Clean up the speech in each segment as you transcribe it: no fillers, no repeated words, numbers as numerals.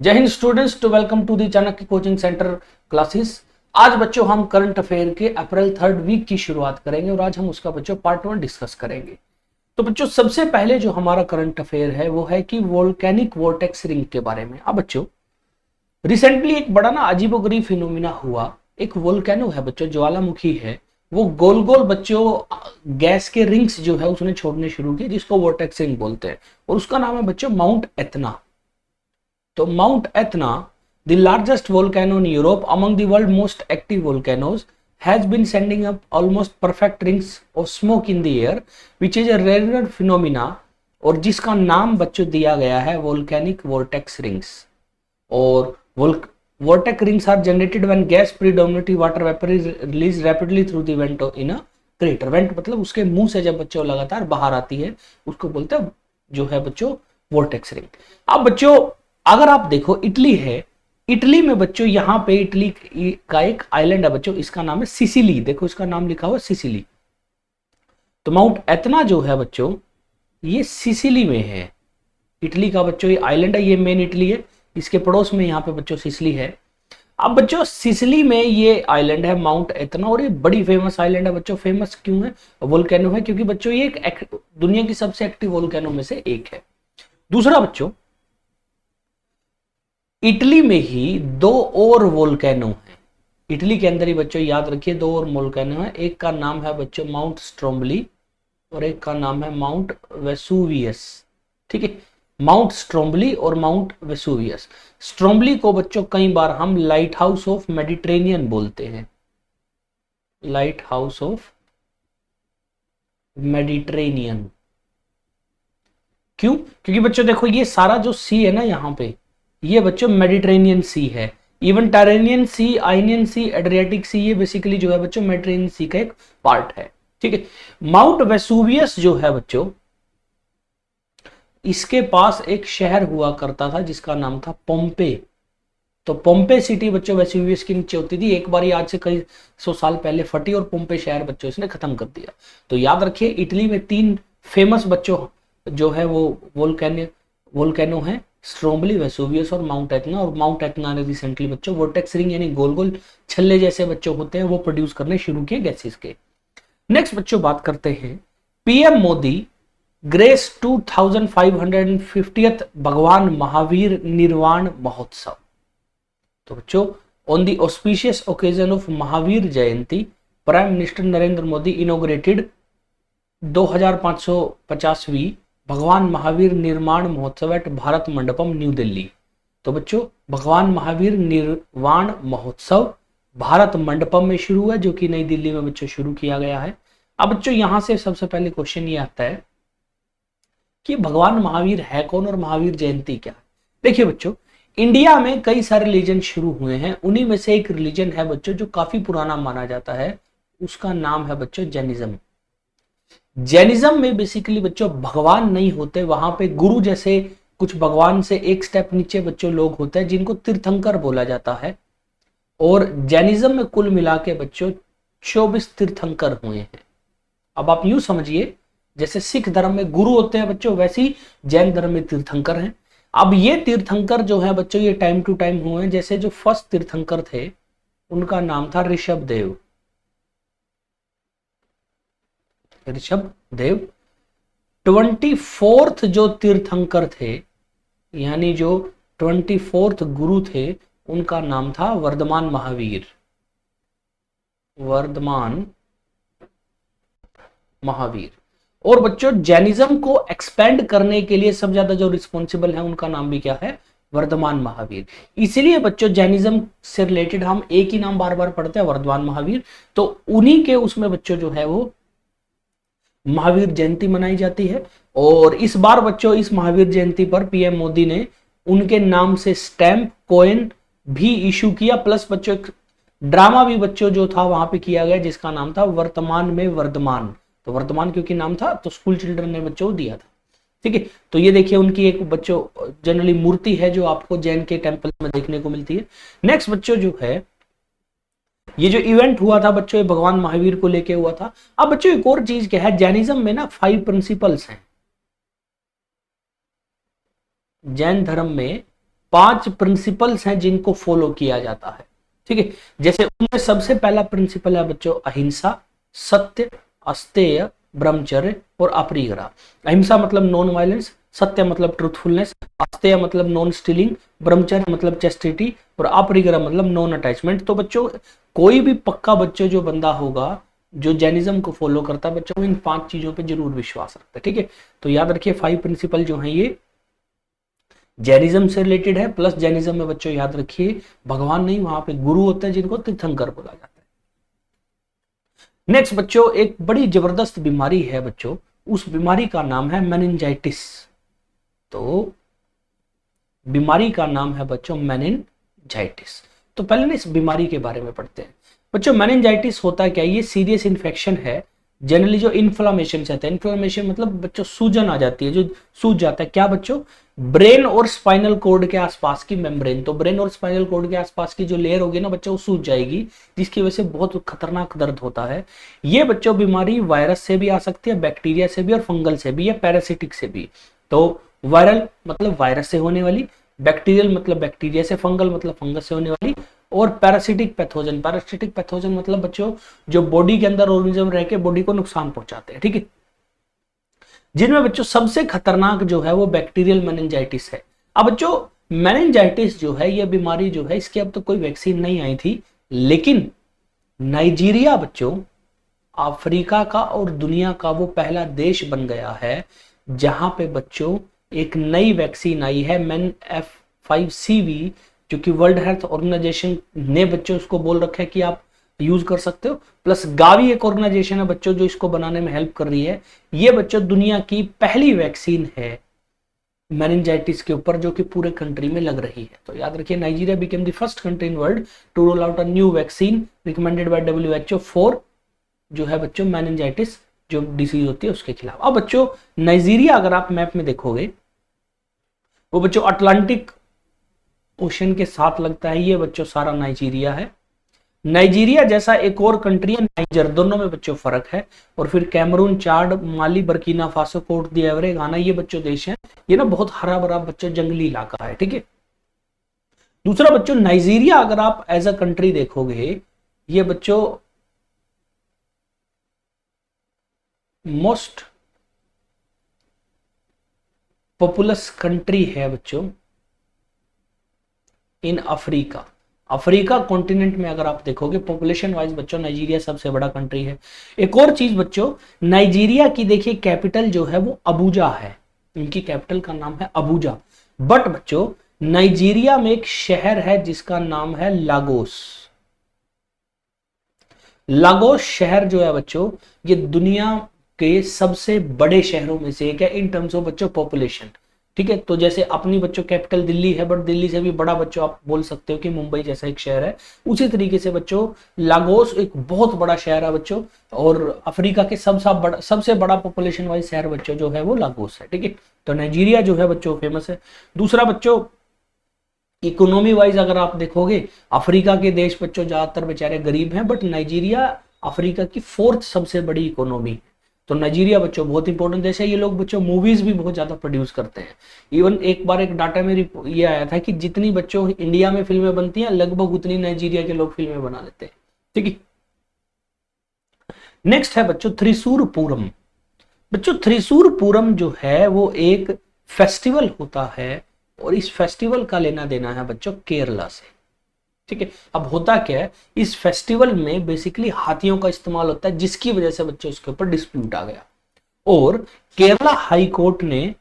जय हिंद students, to welcome to the Chanakya coaching centre classes. आज बच्चों हम करंट अफेयर के अप्रैल 3rd वीक की शुरुआत करेंगे और आज हम उसका बच्चों पार्ट 1 डिस्कस करेंगे। तो बच्चों सबसे पहले जो हमारा करंट अफेयर है वो है कि वोल्केनिक वोर्टेक्स रिंग के बारे में। अब बच्चों रिसेंटली एक बड़ा ना अजीबोगरीब फिनोमिना हुआ। एक वोल्केनो है बच्चों, ज्वालामुखी है, वो गोल गोल बच्चों गैस के रिंग्स जो है उसने छोड़ने शुरू किए, जिसको वोर्टेक्स रिंग बोलते हैं, और उसका नाम है बच्चों माउंट एतना। तो माउंट एतना, the largest volcano in Europe, among the world's most active volcanoes, has been sending up almost perfect rings of smoke in the air, which is a rare phenomena, और जिसका नाम बच्चों दिया गया है वोल्केनिक वोर्टेक्स रिंग्स। और vortex rings are generated when gas predominantly water vapor is released rapidly through the vent in a crater। Went मतलब उसके मुंह से जब बच्चों लगातार बाहर आती है उसको बोलते हैं जो है बच्चों वोर्टेक्स रिंग। अब बच्चों अगर आप देखो इटली है, इटली में बच्चों यहाँ पे इटली का एक आइलैंड है बच्चों, इसका नाम है सिसिली। देखो इसका नाम लिखा हुआ सिसिली। तो माउंट एतना जो है बच्चों ये सिसिली में है। इटली का बच्चों ये आइलैंड है, ये मेन इटली है, इसके पड़ोस में यहाँ पे बच्चों सिसिली है। अब बच्चों सिसिली में ये आइलैंड है माउंट एतना, और ये बड़ी फेमस आइलैंड है बच्चों। फेमस क्यों है? वोल्केनो है, क्योंकि बच्चों ये एक दुनिया की सबसे एक्टिव वोल्केनो में से एक है। दूसरा बच्चों, इटली में ही दो और वोल्केनो है। इटली के अंदर ही बच्चों याद रखिए दो और वोल्केनो है। एक का नाम है बच्चों माउंट स्ट्रोम्बली और एक का नाम है माउंट वेसुवियस। ठीक है, माउंट स्ट्रोम्बली और माउंट वेसुवियस। स्ट्रोम्बली को बच्चों कई बार हम लाइट हाउस ऑफ मेडिटेरेनियन बोलते हैं। लाइट हाउस ऑफ मेडिटेरेनियन क्यों? क्योंकि बच्चों देखो ये सारा जो सी है ना यहाँ पे, ये बच्चों मेडिटेरेनियन सी है। इवन टारेनियन सी, आइनियन सी, एड्रियाटिक सी, ये बेसिकली जो है बच्चों मेडिटेरेनियन सी का एक पार्ट है। ठीक है, माउंट वेसुवियस जो है बच्चों, इसके पास एक शहर हुआ करता था जिसका नाम था पोम्पे। तो पोम्पे सिटी बच्चों वेसुवियस के नीचे होती थी। एक बार आज से कई 100 साल पहले फटी और पोम्पे शहर बच्चों इसने खत्म कर दिया। तो याद रखिए इटली में 3 फेमस बच्चों जो है वो वोल्केनो है, स्ट्रोम्बली, वेसुवियस और माउंट एटना। और माउंट एटना ने रिसेंटली बच्चों वोर्टेक्स रिंग यानी गोल गोल छल्ले जैसे बच्चों होते हैं वो प्रोड्यूस करने शुरू किए गैसेस के। नेक्स्ट बच्चों बात करते हैं पीएम मोदी ग्रेस 2550th भगवान महावीर निर्वाण महोत्सव। तो बच्चों on the auspicious occasion of Mahavir Jayanti, prime minister Narendra Modi inaugurated 2550वीं भगवान महावीर निर्वाण महोत्सव एट भारत मंडपम न्यू दिल्ली। तो बच्चों भगवान महावीर निर्वाण महोत्सव भारत मंडपम में शुरू है, जो कि नई दिल्ली में बच्चों शुरू किया गया है। अब बच्चों यहां से सबसे पहले क्वेश्चन ये आता है कि भगवान महावीर है कौन और महावीर जयंती क्या है। देखिए बच्चों, इंडिया में कई सारे रिलीजन शुरू हुए हैं, उन्हीं में से एक रिलीजन है बच्चों जो काफी पुराना माना जाता है, उसका नाम है बच्चों जैनिज्म। जैनिज्म में बेसिकली बच्चों भगवान नहीं होते, वहां पे गुरु जैसे कुछ भगवान से एक स्टेप नीचे बच्चों लोग होते हैं जिनको तीर्थंकर बोला जाता है। और जैनिज्म में कुल मिला के बच्चों 24 तीर्थंकर हुए हैं। अब आप यूं समझिए जैसे सिख धर्म में गुरु होते हैं बच्चों, वैसे ही जैन धर्म में तीर्थंकर हैं। अब ये तीर्थंकर जो है बच्चों ये टाइम टू टाइम हुए हैं। जैसे जो फर्स्ट तीर्थंकर थे उनका नाम था ऋषभ देव। ऋषभ देव 24th जो तीर्थंकर थे यानी जो 24th गुरु थे उनका नाम था वर्धमान महावीर। वर्धमान महावीर। और बच्चों जैनिज्म को एक्सपेंड करने के लिए सबसे ज्यादा जो रिस्पॉन्सिबल है उनका नाम भी क्या है? वर्धमान महावीर। इसीलिए बच्चों जैनिज्म से रिलेटेड हम एक ही नाम बार बार पढ़ते हैं, वर्धमान महावीर। तो उन्हीं के उसमें बच्चों जो है वो महावीर जयंती मनाई जाती है। और इस बार बच्चों इस महावीर जयंती पर पीएम मोदी ने उनके नाम से स्टैंप कॉइन भी इशू किया, प्लस बच्चों एक ड्रामा भी बच्चों जो था वहां पे किया गया जिसका नाम था वर्तमान में वर्धमान। तो वर्तमान क्योंकि नाम था तो स्कूल चिल्ड्रन ने बच्चों दिया था। ठीक है, तो ये देखिए उनकी एक बच्चों जनरली मूर्ति है जो आपको जैन के टेंपल में देखने को मिलती है। नेक्स्ट बच्चों जो है ये जो इवेंट हुआ था बच्चों ये भगवान महावीर को लेके हुआ था। अब बच्चों एक और चीज क्या है, जैनिज्म में ना 5 प्रिंसिपल्स हैं। जैन धर्म में 5 प्रिंसिपल्स हैं जिनको फॉलो किया जाता है, ठीक है। जैसे उनमें सबसे पहला प्रिंसिपल है बच्चों अहिंसा, सत्य, अस्तेय, ब्रह्मचर्य और अपरिग्रह। अहिंसा मतलब नॉन वायलेंस, सत्य मतलब ट्रूथफुलनेस, अस्तेय मतलब नॉन स्टीलिंग, ब्रह्मचर्य मतलब चेस्टिटी और अपरिग्रह मतलब नॉन अटैचमेंट। तो बच्चों कोई भी पक्का बच्चों जो बंदा होगा जो जैनिज्म को फॉलो करता है बच्चों, इन 5 चीजों पे जरूर विश्वास रखता है, ठीक है। तो याद रखिए 5 प्रिंसिपल जो है ये जैनिज्म से रिलेटेड है। प्लस जैनिज्म में बच्चों याद रखिए भगवान नहीं, वहां पे गुरु होते हैं जिनको तीर्थंकर बोला जाता है। नेक्स्ट बच्चों एक बड़ी जबरदस्त बीमारी है बच्चों, उस बीमारी का नाम है मेनिंजाइटिस। तो बीमारी का नाम है बच्चों मेनिंजाइटिस। तो पहले ना इस बीमारी के बारे में पढ़ते हैं बच्चों। मेनिंजाइटिस होता क्या है, ये सीरियस इन्फेक्शन है जनरली जो इन्फ्लामेशन से आता है। इन्फ्लामेशन मतलब बच्चों सूजन आ जाती है, जो सूज जाता है क्या बच्चों, ब्रेन और स्पाइनल कोड के आसपास की मेम्ब्रेन। तो ब्रेन और स्पाइनल कोड के आसपास की जो लेयर होगी ना बच्चों वो सूज जाएगी, जिसकी वजह से बहुत खतरनाक दर्द होता है। ये बच्चों बीमारी वायरस से भी आ सकती है, बैक्टीरिया से भी और फंगल से भी या पैरासिटिक से भी। तो वायरल मतलब वायरस से होने वाली, बैक्टीरियल मतलब बैक्टीरिया से, फंगल मतलब फंगस से होने वाली, और पैरासिटिक पैथोजन। पैरासिटिक पैथोजन मतलब बच्चों जो बॉडी के अंदर ऑर्गेनिज्म रह के बॉडी को नुकसान पहुंचाते हैं, ठीक है। जिनमें बच्चों सबसे खतरनाक जो है वो बैक्टीरियल मेनिंजाइटिस है। अब बच्चों मेनिंजाइटिस जो है ये बीमारी जो है इसकी अब तो कोई वैक्सीन नहीं आई थी, लेकिन नाइजीरिया बच्चों अफ्रीका का और दुनिया का वो पहला देश बन गया है जहां पे बच्चों एक नई वैक्सीन आई है MenF5CV, जो कि वर्ल्ड हेल्थ ऑर्गेनाइजेशन ने बच्चों उसको बोल रखा है कि आप यूज कर सकते हो। प्लस गावी एक ऑर्गेनाइजेशन है बच्चों जो इसको बनाने में हेल्प कर रही है। ये बच्चों दुनिया की पहली वैक्सीन है मेनिंजाइटिस के ऊपर जो कि पूरे कंट्री में लग रही है। तो याद रखिए Nigeria became the first country in world to roll out a new vaccine recommended by WHO for जो है बच्चों मेनिंजाइटिस जो डिसीज होती है उसके खिलाफ। अब बच्चों नाइजीरिया अगर आप मैप में देखोगे वो बच्चों अटलांटिक ओशन के साथ लगता है, ये बच्चों सारा नाइजीरिया है। नाइजीरिया जैसा एक और कंट्री है नाइजर, दोनों में बच्चों फर्क है। और फिर कैमरून, चाड, माली, बर्किना फासो, कोट दियावरे, घाना, ये बच्चों देश हैं। ये ना बहुत हरा भरा बच्चों जंगली इलाका है, ठीक है। दूसरा बच्चों नाइजीरिया अगर आप एज अ कंट्री देखोगे ये बच्चों मोस्ट पॉपुलस कंट्री है बच्चों इन अफ्रीका। अफ्रीका कॉन्टिनेंट में अगर आप देखोगे पॉपुलेशन वाइज बच्चों नाइजीरिया सबसे बड़ा कंट्री है। एक और चीज बच्चों नाइजीरिया की देखिए कैपिटल जो है वो अबूजा है, इनकी कैपिटल का नाम है अबूजा। बट बच्चों नाइजीरिया में एक शहर है जिसका नाम है लागोस। लागोस शहर जो है बच्चों ये दुनिया के सबसे बड़े शहरों में से एक है इन टर्म्स ऑफ बच्चों पॉपुलेशन, ठीक है। तो जैसे अपनी बच्चों कैपिटल दिल्ली है, बट दिल्ली से भी बड़ा बच्चों आप बोल सकते हो कि मुंबई जैसा एक शहर है। उसी तरीके से बच्चों लागोस एक बहुत बड़ा शहर है बच्चों, और अफ्रीका के सबसे बड़ा पॉपुलेशन वाइज शहर बच्चों जो है वो लागोस है, ठीक है। तो नाइजीरिया जो है बच्चों फेमस है। दूसरा बच्चों इकोनॉमी वाइज अगर आप देखोगे अफ्रीका के देश बच्चों ज्यादातर बेचारे गरीब हैं, बट नाइजीरिया अफ्रीका की 4th सबसे बड़ी इकोनॉमी है। तो नाइजीरिया बच्चों बहुत इंपॉर्टेंट देश है। ये लोग बच्चों मूवीज भी बहुत ज्यादा प्रोड्यूस करते हैं। इवन एक बार एक डाटा में ये आया था कि जितनी बच्चों इंडिया में फिल्में बनती हैं लगभग उतनी नाइजीरिया के लोग फिल्में बना लेते हैं, ठीक है। नेक्स्ट है बच्चों त्रिशूर पूरम। बच्चों त्रिशूर पूरम जो है वो एक फेस्टिवल होता है और इस फेस्टिवल का लेना देना है बच्चों केरला से, ठीक है। अब होता क्या है इस फेस्टिवल में बेसिकली हाथियों का इस्तेमाल होता है, जिसकी वजह से बच्चों उसके ऊपर डिस्प्यूट आ गया। और केरला हाई कोर्ट ने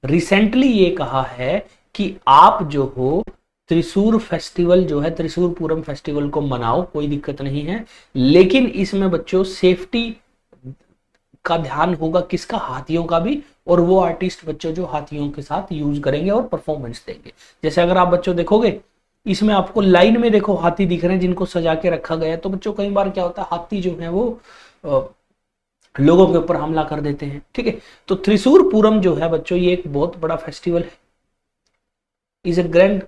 रिसेंटली ये कहा है कि आप जो हो त्रिशूर फेस्टिवल जो है त्रिशूर पूरम फेस्टिवल को मनाओ, कोई दिक्कत नहीं है, लेकिन इसमें बच्चों सेफ्टी का ध्यान होगा, किसका, हाथियों का भी। और वो आर्टिस्ट बच्चों जो हाथियों के साथ यूज करेंगे और परफॉर्मेंस देंगे। जैसे अगर आप बच्चों देखोगे इसमें आपको लाइन में देखो हाथी दिख रहे हैं जिनको सजा के रखा गया है। तो बच्चों कई बार क्या होता है हाथी जो है वो लोगों के ऊपर हमला कर देते हैं, ठीक है। तो त्रिशूर पूरम जो है बच्चों ये एक बहुत बड़ा फेस्टिवल है, is a grand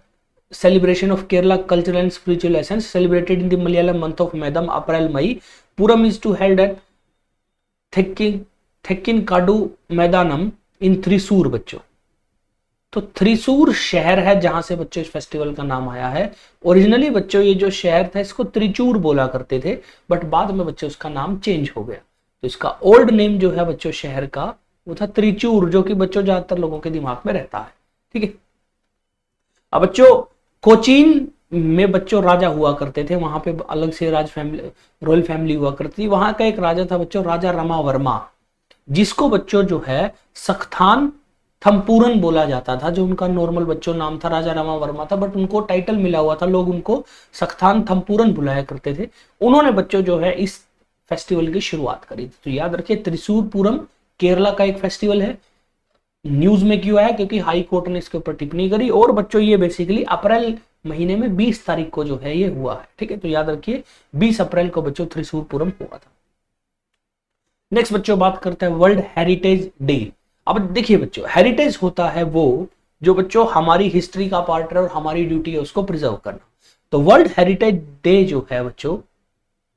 celebration of Kerala cultural and spiritual essence celebrated in the Malayalam month of Medam, April, May. Puram is to held at Thekkinkadu Maidanam in Thrissur बच्चों। तो त्रिशूर शहर है जहां से बच्चों इस फेस्टिवल का नाम आया है। ओरिजिनली बच्चों ये जो शहर था इसको त्रिचूर बोला करते थे, बट बाद में बच्चों उसका नाम चेंज हो गया। तो इसका ओल्ड नेम जो है बच्चों शहर का वो था त्रिचूर, जो कि बच्चों ज्यादातर लोगों के दिमाग में रहता है। ठीक है। अब बच्चों कोचीन में बच्चों राजा हुआ करते थे, वहां पे अलग से राज फैमिली, रॉयल फैमिली हुआ करती थी। वहां का एक राजा था बच्चों राजा रमावर्मा, जिसको बच्चों जो है सख्तान थम्पूरन बोला जाता था। जो उनका नॉर्मल बच्चों नाम था राजा रामा वर्मा था, बट उनको टाइटल मिला हुआ था, लोग उनको सख्तान थम्पूरन बुलाया करते थे। उन्होंने बच्चों जो है इस फेस्टिवल की शुरुआत करी थी। तो याद रखिए त्रिशूर पूरम केरला का एक फेस्टिवल है। न्यूज में क्यों आया? क्योंकि हाई कोर्ट ने इसके ऊपर टिप्पणी करी। और बच्चों ये बेसिकली अप्रैल महीने में 20 तारीख को जो है ये हुआ है। ठीक है, तो याद रखिए 20 अप्रैल को बच्चों त्रिशूर पूरम हुआ था। नेक्स्ट बच्चों बात करते हैं वर्ल्ड हेरिटेज डे। अब देखिए बच्चों, हेरिटेज होता है वो जो बच्चों हमारी हिस्ट्री का पार्ट है और हमारी ड्यूटी है उसको प्रिजर्व करना। तो वर्ल्ड हेरिटेज डे जो है बच्चों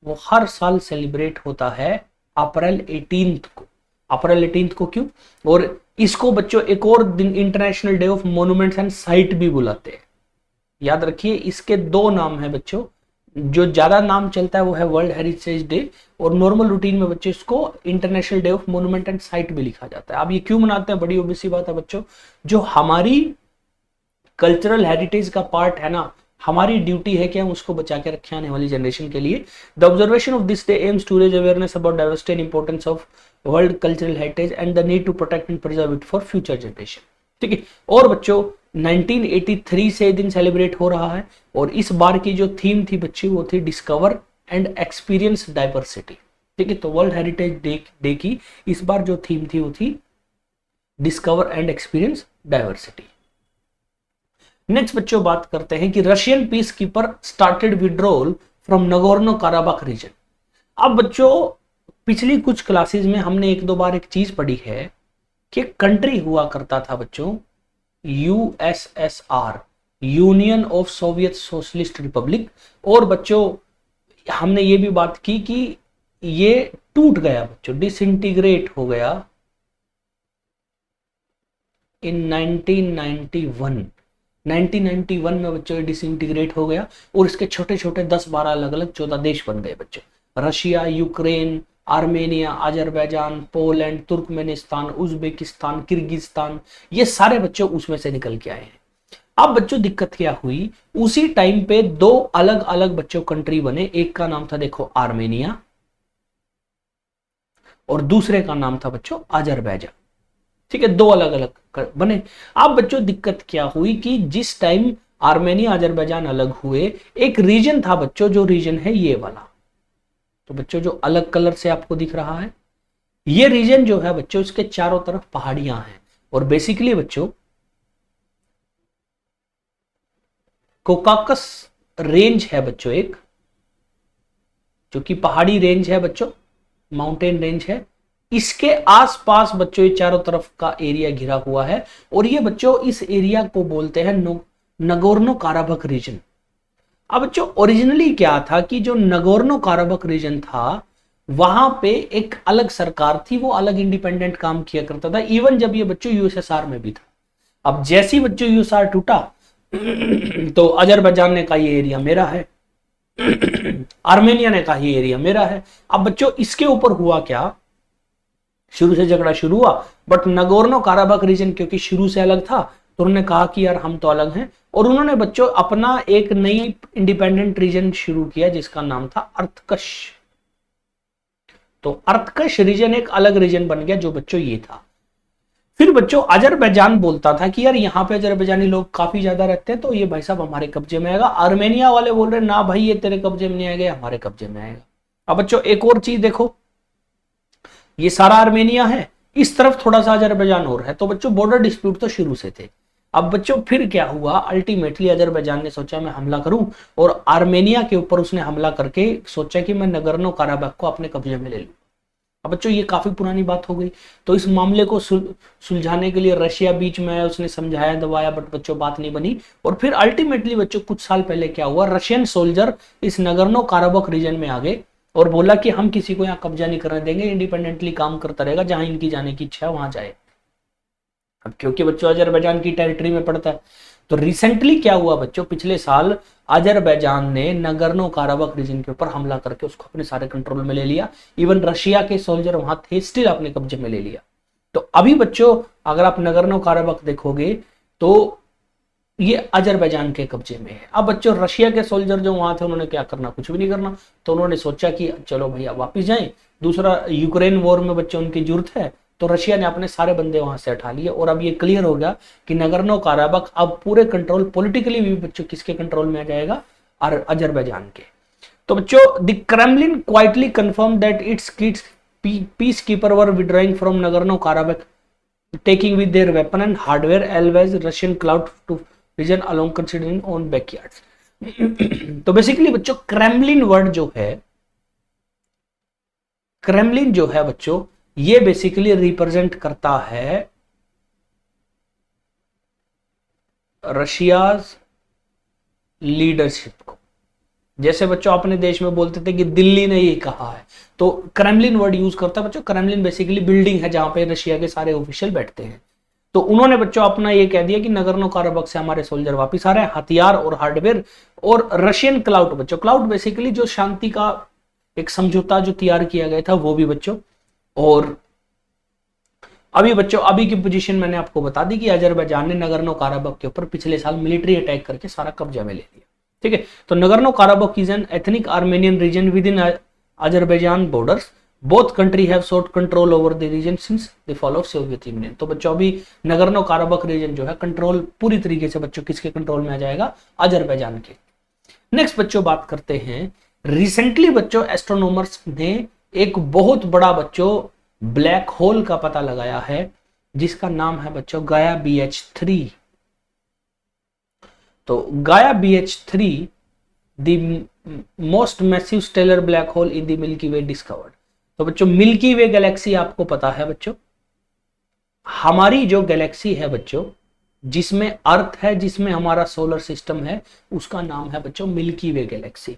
वो हर साल सेलिब्रेट होता है अप्रैल 18 को। अप्रैल 18 को क्यों? और इसको बच्चों एक और दिन international day of monuments and site भी बुलाते हैं। याद रखिए इसके दो नाम है बच्चों, जो ज्यादा नाम चलता है वो है वर्ल्ड हेरिटेज डे, और नॉर्मल रूटीन में बच्चों इसको international day of monument and site भी लिखा जाता है। अब ये क्यों मनाते हैं? बड़ी ओबवियस सी बात है बच्चों, जो हमारी कल्चरल हेरिटेज का पार्ट है ना, हमारी ड्यूटी है कि हम उसको बचा के रखें आने वाली जनरेशन के लिए। The observation of this day aims to raise awareness about diversity and importance of world cultural heritage and the need to protect and preserve it for future generation. ठीक है। और बच्चों 1983 से दिन सेलिब्रेट हो रहा है, और इस बार की जो थीम थी बच्ची वो थी डिस्कवर एंड एक्सपीरियंस डाइवर्सिटी। ठीक है, तो वर्ल्ड हेरिटेज डे की इस बार जो थीम थी वो थी discover and experience diversity. Next बच्चों बात करते हैं कि Russian piece keeper started withdrawal from Nagorno Karabakh reason. अब बच्चों पिछली कुछ क्लासेस में हमने एक दो बार एक चीज पढ़ी है कि कंट्री हुआ करता था बच्चों USSR, union of Soviet socialist Republic, और बच्चों हमने ये भी बात की कि ये टूट गया बच्चों, डिसइंटीग्रेट हो गया इन 1991 में बच्चों डिसइंटीग्रेट हो गया, और इसके छोटे छोटे 10-12 अलग अलग 14 देश बन गए बच्चों। Russia, Ukraine, Armenia, Azerbaijan, Poland, Turkmenistan, Uzbekistan, Kyrgyzstan, ये सारे बच्चों उसमें से निकल के आए हैं। अब बच्चों दिक्कत क्या हुई, उसी टाइम पे दो अलग अलग बच्चों कंट्री बने। एक का नाम था देखो आर्मेनिया, और दूसरे का नाम था बच्चों अजरबैजान। ठीक है, दो अलग अलग बने। अब बच्चों दिक्कत क्या हुई कि जिस टाइम आर्मेनिया अजरबैजान अलग हुए, एक रीजन था बच्चों, जो रीजन है ये वाला। तो बच्चों जो अलग कलर से आपको दिख रहा है ये रीजन जो है बच्चों, इसके चारों तरफ पहाड़ियां हैं, और बेसिकली बच्चों कोकाकस रेंज है बच्चों एक, जो कि पहाड़ी रेंज है बच्चों, माउंटेन रेंज है। इसके आसपास बच्चों ये चारों तरफ का एरिया घिरा हुआ है, और ये बच्चों इस एरिया को बोलते हैं नगोर्नो काराबाख रीजन। अब बच्चों ओरिजिनली क्या था कि जो नगोर्नो काराबाख रीजन था वहां पे एक अलग सरकार थी, वो अलग इंडिपेंडेंट काम किया करता था, इवन जब ये बच्चों यूएसएसआर में भी था। अब जैसी बच्चों यूएसएसआर टूटा तो अजरबैजान ने कहा ये एरिया मेरा है, आर्मेनिया ने कहा ये एरिया मेरा है। अब बच्चों इसके ऊपर हुआ क्या, शुरू से झगड़ा शुरू हुआ, बट नगोर्नो काराबाख रीजन क्योंकि शुरू से अलग था तो उन्होंने कहा कि यार हम तो अलग हैं, और उन्होंने बच्चों अपना एक नई इंडिपेंडेंट रीजन शुरू किया जिसका नाम था अर्थकश। तो अर्थकश रीजन एक अलग रीजन बन गया जो बच्चों ये था। फिर बच्चों अजरबैजान बोलता था कि यार यहाँ पे अजरबैजानी लोग काफी ज्यादा रहते हैं, तो ये भाई साहब हमारे कब्जे में आएगा। आर्मेनिया वाले बोल रहे ना भाई ये तेरे कब्जे में नहीं आएगा, हमारे कब्जे में आएगा। अब बच्चों एक और चीज देखो, ये सारा आर्मेनिया है, इस तरफ थोड़ा सा अजरबैजान और है, तो बच्चों बॉर्डर डिस्प्यूट तो शुरू से थे। अब बच्चों फिर क्या हुआ, अल्टीमेटली अजरबैजान ने सोचा मैं हमला करूं, और आर्मेनिया के ऊपर उसने हमला करके सोचा कि मैं नगोर्नो काराबाख को अपने कब्जे में ले लूं। अब बच्चों ये काफी पुरानी बात हो गई, तो इस मामले को सुलझाने के लिए रशिया बीच में आया, उसने समझाया दबाया, बट बच्चों बात नहीं बनी। और फिर अल्टीमेटली बच्चों कुछ साल पहले क्या हुआ, रशियन सोल्जर इस नगोर्नो काराबाख रीजन में आ गए और बोला कि हम किसी को यहाँ कब्जा नहीं करने देंगे, इंडिपेंडेंटली काम करता रहेगा, जहां इनकी जाने की इच्छा है वहां जाए। अब क्योंकि बच्चों अजरबैजान की टेरिटरी में पड़ता है। तो रिसेंटली क्या हुआ बच्चों, पिछले साल अजरबैजान ने नगर्नो काराबख रीजन के ऊपर हमला करके उसको अपने सारे कंट्रोल में ले लिया। इवन रशिया के सोल्जर वहां थे, स्टिल अपने कब्जे में ले लिया। तो अभी बच्चों अगर आप नगर्नो काराबख देखोगे तो ये अजरबैजान के कब्जे में है। अब बच्चों रशिया के सोल्जर जो वहां थे उन्होंने क्या करना, कुछ भी नहीं करना। तो उन्होंने सोचा कि चलो भैया वापिस जाएं। दूसरा, यूक्रेन वॉर में बच्चों उनकी जरूरत है, तो रशिया ने अपने सारे बंदे वहां से हटा लिए। और अब ये क्लियर हो गया कि नगर्नो काराबख अब पूरे कंट्रोल, पॉलिटिकली भी बच्चों किसके कंट्रोल में आ जाएगा, और अजरबैजान के। तो बच्चों the Kremlin quietly confirm that its kids peace keeper were withdrawing from Nagorno Karabakh, taking with their weapon and hardware always Russian cloud to region along considering own backyards। तो basically बच्चों Kremlin word जो है, Kremlin जो है बच्चों, ये basically represent करता है रशियाज लीडरशिप को। जैसे बच्चों अपने देश में बोलते थे कि दिल्ली ने ये कहा है, तो क्रेमलिन वर्ड यूज करता है बच्चों। क्रेमलिन बेसिकली बिल्डिंग है जहां पे रशिया के सारे ऑफिशियल बैठते हैं। तो उन्होंने बच्चों अपना ये कह दिया कि नगर्नो काराबख से हमारे सोल्जर वापस आ रहे हैं, हथियार और हार्डवेयर और रशियन क्लाउड। बच्चों क्लाउड बेसिकली जो शांति का एक समझौता जो तैयार किया गया था वो भी बच्चों। और अभी बच्चों अभी की पोजीशन मैंने आपको बता दी कि अजरबैजान ने नगर्नो काराबख के ऊपर पिछले साल मिलिट्री अटैक करके सारा कब्जा में ले लिया। ठीक है, तो Nagorno Karabakh is an ethnic Armenian region within Azerbaijan borders. Both country have sought control over the region since the fall of Soviet Union. तो बच्चों अभी नगर्नो काराबख रीजन जो है कंट्रोल पूरी तरीके से बच्चों किसके कंट्रोल में आ जाएगा, अजरबैजान के। नेक्स्ट बच्चों बात करते हैं, रिसेंटली बच्चों एस्ट्रोनॉमर्स ने एक बहुत बड़ा बच्चों ब्लैक होल का पता लगाया है जिसका नाम है बच्चों गाया BH3। तो Gaia BH3 the most massive stellar black hole in the Milky Way discovered. तो बच्चों मिल्की वे गैलेक्सी आपको पता है बच्चों, हमारी जो गैलेक्सी है बच्चों, जिसमें अर्थ है, जिसमें हमारा सोलर सिस्टम है, उसका नाम है बच्चों मिल्की वे गैलेक्सी।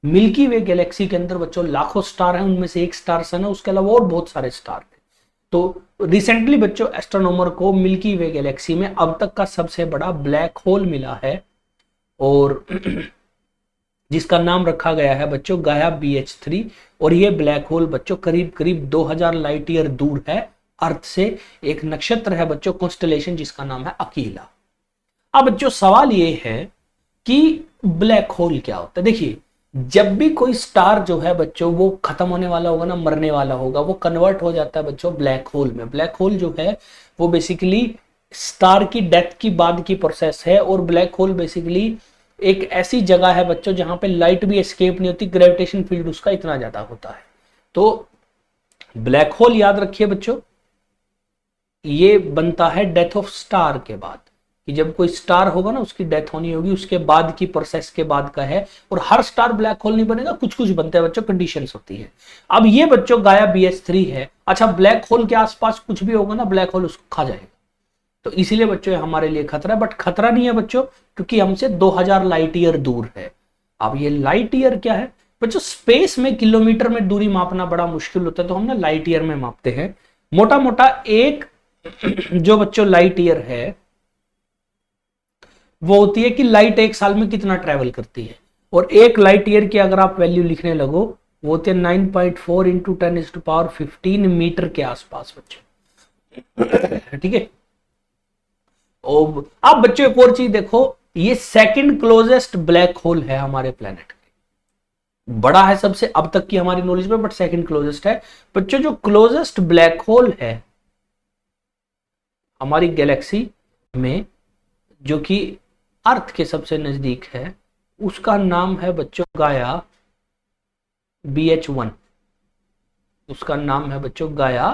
मिल्की वे गैलेक्सी के अंदर बच्चों लाखों स्टार हैं, उनमें से एक स्टार सन है, उसके अलावा और बहुत सारे स्टार थे। तो रिसेंटली बच्चों एस्ट्रोनॉमर को मिल्की वे गैलेक्सी में अब तक का सबसे बड़ा ब्लैक होल मिला है, और जिसका नाम रखा गया है बच्चों गाया BH3। और ये ब्लैक होल बच्चों करीब करीब 2000 लाइट ईयर दूर है अर्थ से। एक नक्षत्र है बच्चों कॉन्स्टेलेशन जिसका नाम है अकीला। अब बच्चों सवाल ये है कि ब्लैक होल क्या होता है। देखिए जब भी कोई स्टार जो है बच्चों वो खत्म होने वाला होगा ना, मरने वाला होगा, वो कन्वर्ट हो जाता है बच्चों ब्लैक होल में। ब्लैक होल जो है वो बेसिकली स्टार की डेथ की बाद की प्रोसेस है। और ब्लैक होल बेसिकली एक ऐसी जगह है बच्चों जहां पे लाइट भी एस्केप नहीं होती, ग्रेविटेशन फील्ड उसका इतना ज्यादा होता है। तो ब्लैक होल याद रखिए बच्चों, ये बनता है डेथ ऑफ स्टार के बाद, कि जब कोई स्टार होगा ना उसकी डेथ होनी होगी, उसके बाद की प्रोसेस के बाद का है। और हर स्टार ब्लैक होल नहीं बनेगा, कुछ कुछ बनते हैं बच्चों, कंडीशंस होती है। अब ये बच्चों गाया BH3 है। अच्छा ब्लैक होल के आसपास कुछ भी होगा ना, ब्लैक होल उसको खा जाएगा। तो इसीलिए बच्चों हमारे लिए खतरा है, बट खतरा नहीं है बच्चों क्योंकि हमसे 2000 लाइट ईयर दूर है। अब ये लाइट ईयर क्या है बच्चों, स्पेस में किलोमीटर में दूरी मापना बड़ा मुश्किल होता है, तो हम ना लाइट ईयर में मापते हैं। मोटा मोटा एक जो बच्चों लाइट ईयर है वो होती है कि लाइट एक साल में कितना ट्रेवल करती है। और एक लाइट ईयर की अगर आप वैल्यू लिखने लगो वो होती है 9.4 इंटू 10⁻15 मीटर के आसपास बच्चों। ठीक है। अब बच्चों एक और चीज देखो, ये सेकंड क्लोजेस्ट ब्लैक होल है हमारे प्लेनेट के। बड़ा है सबसे अब तक की हमारी नॉलेज में, बट सेकंड क्लोजेस्ट है बच्चों। जो क्लोजेस्ट ब्लैक होल है हमारी गैलेक्सी में, जो कि अर्थ के सबसे नजदीक है, उसका नाम है बच्चों गाया BH1। उसका नाम है बच्चों गाया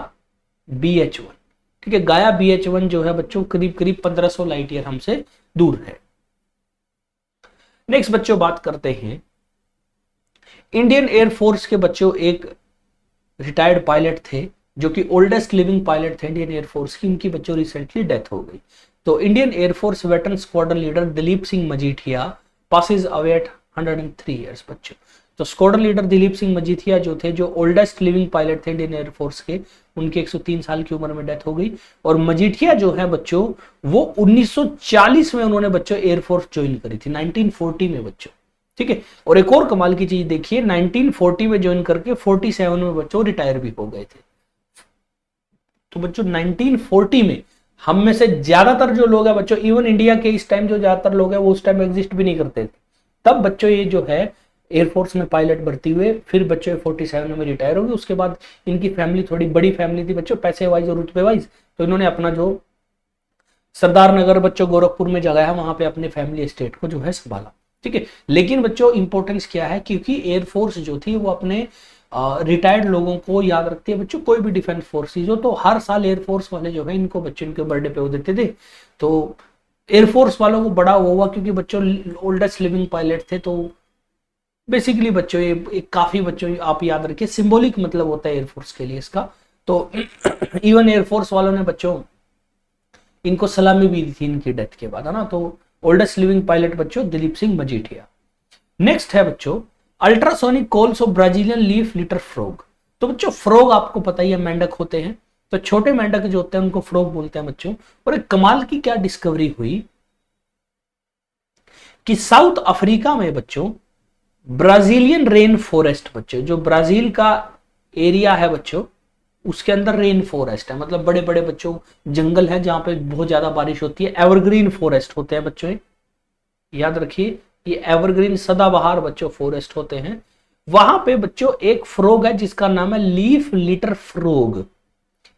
BH1। ठीक है, गाया BH1 जो है बच्चों करीब करीब 1500 लाइट ईयर हमसे दूर है। नेक्स्ट बच्चों बात करते हैं, इंडियन एयरफोर्स के बच्चों एक रिटायर्ड पायलट थे जो कि ओल्डेस्ट लिविंग पायलट थे इंडियन एयरफोर्स की, इनकी बच्चों रिसेंटली डेथ हो गई। तो Indian air force veteran squadron leader Dilip Singh Majithia passes away at 103 years बच्चों। तो स्क्वाड्रन लीडर दिलीप सिंह मजीठिया जो थे, जो ओल्डेस्ट लिविंग पायलट थे इंडियन एयरफोर्स के, उनकी 103 साल की उम्र में डेथ हो गई। और मजीठिया जो है बच्चों, वो 1940 में उन्होंने बच्चों एयरफोर्स ज्वाइन करी थी, 1940 में बच्चों, ठीक है। और एक और कमाल की चीज देखिए, 1940 में ज्वाइन करके 47 में बच्चों रिटायर भी हो गए थे। तो बच्चों 1940 में हम में से ज्यादातर जो लोग हैं बच्चों, इवन इंडिया के इस टाइम जो ज्यादातर लोग हैं वो उस टाइम एग्जिस्ट भी नहीं करते थे। तब बच्चों ये जो है एयरफोर्स में पायलट भर्ती हुए, फिर बच्चों 47 में रिटायर हो गए। उसके बाद इनकी फैमिली थोड़ी बड़ी फैमिली थी बच्चों, पैसे वाइज और रुतबे वाइज, तो इन्होंने अपना जो सरदार नगर बच्चों गोरखपुर में जगह है, वहां पे अपनी फैमिली एस्टेट को जो है संभाला, ठीक है। लेकिन बच्चों इंपॉर्टेंस क्या है, क्योंकि एयरफोर्स जो थी वो अपने रिटायर्ड लोगों को याद रखती है बच्चों। कोई भी डिफेंस फोर्सेज हो तो हर साल एयरफोर्स वाले जो है इनको बच्चों इनके बर्थडे पे वो देते थे। तो एयरफोर्स वालों को बड़ा वो हुआ, क्योंकि बच्चों ओल्डेस्ट लिविंग पायलट थे। तो बेसिकली बच्चों ये काफी बच्चों आप याद रखिए, सिंबॉलिक मतलब होता है एयरफोर्स के लिए इसका। तो इवन एयरफोर्स वालों ने बच्चों इनको सलामी भी दी थी इनकी डेथ के बाद, है ना। तो ओल्डेस्ट लिविंग पायलट बच्चों दिलीप सिंह मजीठिया। नेक्स्ट है बच्चों ultrasonic calls of Brazilian leaf litter frog. तो बच्चों फ्रॉग आपको पता ही है मेंढक होते हैं, तो छोटे मेंढक जो होते हैं उनको फ्रॉग बोलते हैं बच्चों। और एक कमाल की क्या डिस्कवरी हुई कि साउथ अफ्रीका में बच्चों ब्राजीलियन रेन फॉरेस्ट, बच्चों जो ब्राजील का एरिया है बच्चों, उसके अंदर रेन फॉरेस्ट है, मतलब बड़े बड़े बच्चों जंगल है जहां पे बहुत ज्यादा बारिश होती है। एवरग्रीन फॉरेस्ट होते हैं बच्चों, याद रखिए ये एवरग्रीन सदाबहार बच्चों फॉरेस्ट होते हैं। वहां पे बच्चों एक फ्रॉग है जिसका नाम है leaf litter frog.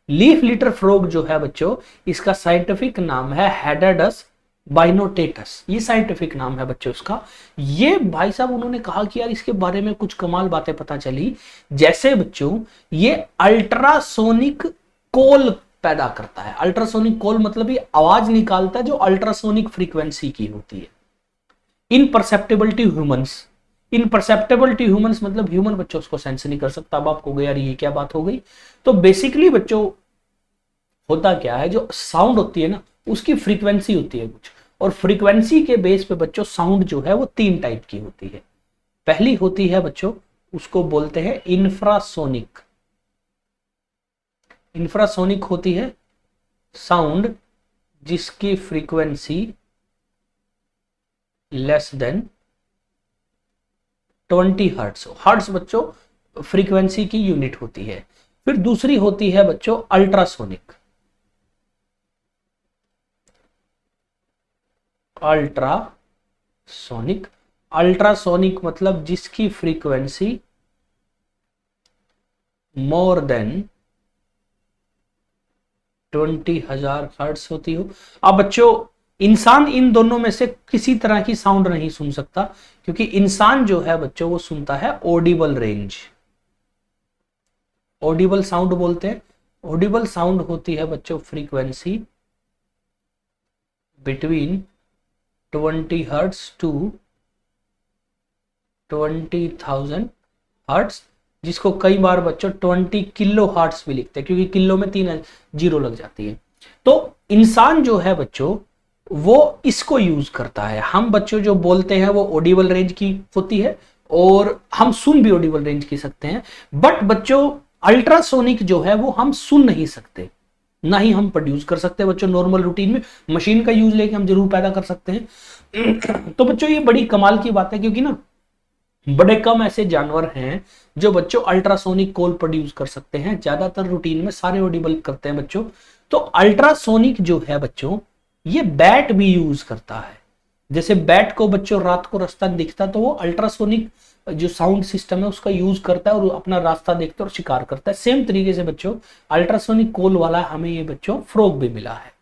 Leaf litter frog जो है बच्चों, इसका साइंटिफिक नाम है हेडाडस बाइनोटेटस, ये साइंटिफिक नाम है बच्चों उसका। ये भाई साहब उन्होंने कहा कि यार इसके बारे में कुछ कमाल बातें पता चली, जैसे बच्चों ये अल्ट्रासोनिक कॉल पैदा करता है। अल्ट्रासोनिक कॉल मतलब ये आवाज निकालता है जो अल्ट्रासोनिक फ्रीक्वेंसी की होती है। इनपरसेप्टेबल टू ह्यूमंस, इनपरसेप्टेबल टू ह्यूमंस मतलब ह्यूमन बच्चों उसको सेंस नहीं कर सकता। अब आपको यार ये क्या बात हो गई। तो बेसिकली बच्चों होता क्या है, जो साउंड होती है ना उसकी फ्रीक्वेंसी होती है कुछ, और फ्रीक्वेंसी के बेस पे बच्चों साउंड जो है वो 3 टाइप की होती है। पहली होती है बच्चों, उसको बोलते हैं इंफ्रासोनिक। इंफ्रासोनिक होती है साउंड जिसकी frequency less than 20 hertz. Hertz बच्चों फ्रीक्वेंसी की यूनिट होती है। फिर दूसरी होती है बच्चों अल्ट्रासोनिक। अल्ट्रासोनिक, अल्ट्रासोनिक मतलब जिसकी फ्रीक्वेंसी मोर देन 20,000 हर्ट्स होती हो। अब बच्चों इंसान इन दोनों में से किसी तरह की साउंड नहीं सुन सकता, क्योंकि इंसान जो है बच्चों वो सुनता है ऑडिबल रेंज। ऑडिबल साउंड बोलते हैं। ऑडिबल साउंड होती है बच्चों frequency between 20 hertz to 20,000 hertz, जिसको कई बार बच्चों 20 किलो हर्ट्स भी लिखते हैं, क्योंकि किलो में 3 जीरो लग जाती है। तो इंसान जो है बच्चों वो इसको यूज करता है। हम बच्चों जो बोलते हैं वो ऑडिबल रेंज की होती है, और हम सुन भी ऑडिबल रेंज की सकते हैं। बट बच्चों अल्ट्रासोनिक जो है वो हम सुन नहीं सकते, ना ही हम प्रोड्यूस कर सकते बच्चों नॉर्मल रूटीन में। मशीन का यूज लेके हम जरूर पैदा कर सकते हैं। तो बच्चों ये बड़ी कमाल की बात है, क्योंकि ना बड़े कम ऐसे जानवर हैं जो बच्चों अल्ट्रासोनिक कॉल प्रोड्यूस कर सकते हैं। ज्यादातर रूटीन में सारे ऑडिबल करते हैं बच्चों। तो अल्ट्रासोनिक जो है बच्चों ये बैट भी यूज करता है। जैसे बैट को बच्चों रात को रास्ता दिखता, तो वो अल्ट्रासोनिक जो साउंड सिस्टम है उसका यूज करता है और अपना रास्ता देखता है और शिकार करता है। सेम तरीके से बच्चों अल्ट्रासोनिक कॉल वाला हमें ये बच्चों फ्रॉग भी मिला है।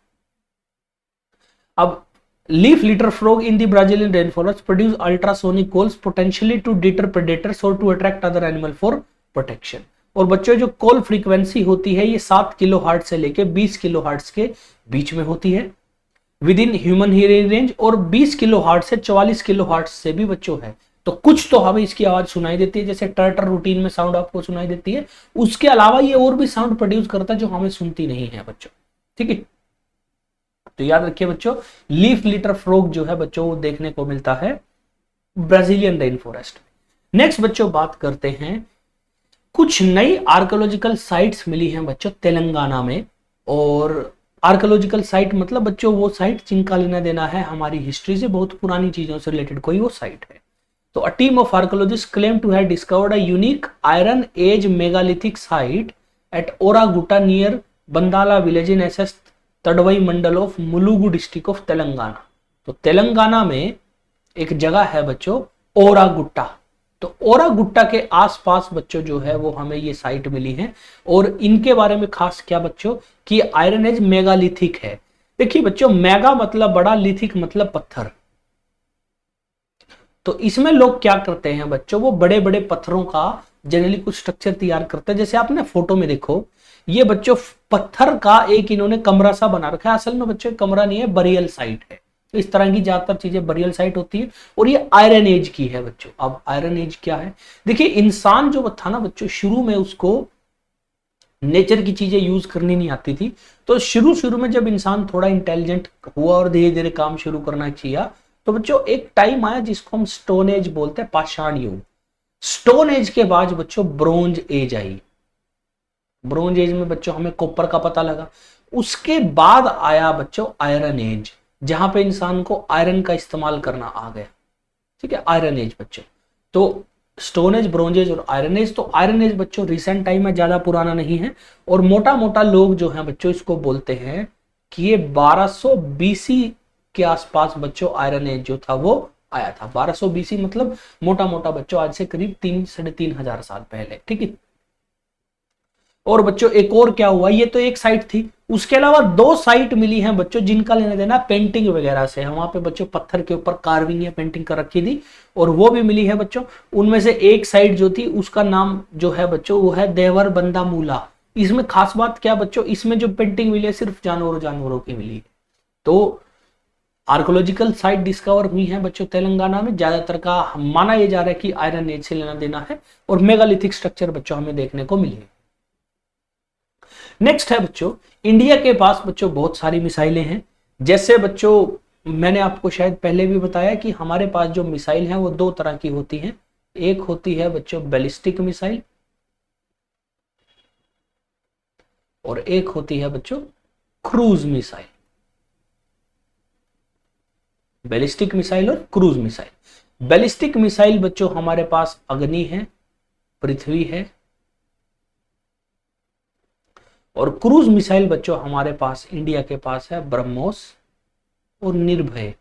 अब leaf litter frog in the Brazilian rain forest produce ultrasonic calls potentially to deter predators और to attract other animal for protection. और बच्चों जो कॉल फ्रीक्वेंसी होती है ये 7 किलो हर्ट्ज से लेके 20 किलो हर्ट्ज के बीच में होती है with in human hearing range, और 20 किलो हर्ट्ज से 44 किलो हर्ट्ज से भी बच्चों है। तो कुछ तो हमें इसकी आवाज सुनाई देती है, जैसे टर्टर रूटीन में साउंड आपको सुनाई देती है। उसके अलावा ये और भी साउंड प्रोड्यूस करता है जो हमें सुनती नहीं है बच्चों, ठीक है। तो याद रखिए बच्चों लीफ लिटर फ्रॉग जो है बच्चों वो देखने को मिलता है ब्राजीलियन रेन फॉरेस्ट। नेक्स्ट बच्चों बात करते हैं, कुछ नई आर्कोलॉजिकल साइट्स मिली हैं बच्चों तेलंगाना में। और आर्कोलॉजिकल साइट मतलब बच्चों वो साइट जिनका लेना देना है हमारी हिस्ट्री से, बहुत पुरानी चीजों से रिलेटेड कोई वो साइट है। तो a team of archaeologist claim to have discovered a unique iron age megalithic site at Oraguta near Bandala village in SS Tadvai mandal of Mulugu district of Telangana. तो तेलंगाना में एक जगह है बच्चों ओरागुट्टा। तो ओरागुट्टा के आसपास बच्चों जो है वो हमें ये साइट मिली है। और इनके बारे में खास क्या बच्चों कि आयरन एज मेगालिथिक है। देखिए बच्चों, मेगा मतलब बड़ा, लिथिक मतलब पत्थर। तो इसमें लोग क्या करते हैं बच्चों, वो बड़े बड़े पत्थरों का जनरली कुछ स्ट्रक्चर तैयार करते हैं। जैसे आपने फोटो में देखो, ये बच्चों पत्थर का एक इन्होंने कमरा सा बना रखा है। असल में बच्चों कमरा नहीं है, बरियल साइट है। इस तरह की ज्यादातर चीजें बरियल साइट होती है। और ये आयरन एज की है बच्चों। अब आयरन एज क्या है, देखिए इंसान जो था ना बच्चों, शुरू में उसको नेचर की चीजें यूज करनी नहीं आती थी। तो शुरू शुरू में जब इंसान थोड़ा इंटेलिजेंट हुआ और धीरे धीरे काम शुरू करना किया, तो बच्चों एक टाइम आया जिसको हम स्टोन एज बोलते हैं, पाषाण युग। स्टोन एज के बाद बच्चों ब्रोंज एज आई। ब्रोंज एज में बच्चों हमें कॉपर का पता लगा। उसके बाद आया बच्चों आयरन एज, जहां पे इंसान को आयरन का इस्तेमाल करना आ गया। ठीक है, आयरन एज बच्चों। तो स्टोन एज, ब्रोंज एज और आयरन एज। तो आयरन एज बच्चों रिसेंट टाइम में ज्यादा पुराना नहीं है। और मोटा मोटा लोग जो है बच्चों इसको बोलते हैं कि ये 1200 बीसी के आसपास बच्चों आयरन एज जो था वो आया था। 1200 बीसी मतलब मोटा मोटा बच्चों आज से करीब 3-3.5 हजार साल पहले। ठीक है। और बच्चों एक और क्या हुआ, ये तो एक साइट थी, उसके अलावा दो साइट मिली हैं बच्चों जिनका लेना देना पेंटिंग वगैरह से है। वहां पे बच्चों पत्थर के ऊपर कार्विंग या पेंटिंग कर रखी थी, और वो भी मिली है बच्चों। उनमें से एक साइट जो थी उसका नाम जो है बच्चों वो है देवर बंदा मूला। इसमें खास बात क्या बच्चों, इसमें जो पेंटिंग मिली है सिर्फ जानवरों की मिली है। तो आर्कोलॉजिकल साइट डिस्कवर हुई है बच्चों तेलंगाना में। ज्यादातर का माना यह जा रहा है कि आयरन एज से लेना देना है। और मेगालिथिक स्ट्रक्चर बच्चों हमें देखने को मिली है। नेक्स्ट है बच्चों, इंडिया के पास बच्चों बहुत सारी मिसाइलें हैं। जैसे बच्चों मैंने आपको शायद पहले भी बताया कि हमारे पास जो मिसाइल हैं वो दो तरह की होती हैं। एक होती है बच्चों बैलिस्टिक मिसाइल, और एक होती है बच्चों क्रूज मिसाइल। बैलिस्टिक मिसाइल और क्रूज मिसाइल। बैलिस्टिक मिसाइल बच्चों हमारे पास अग्नि है, पृथ्वी है। और क्रूज मिसाइल बच्चों हमारे पास इंडिया के पास है ब्रह्मोस और निर्भय।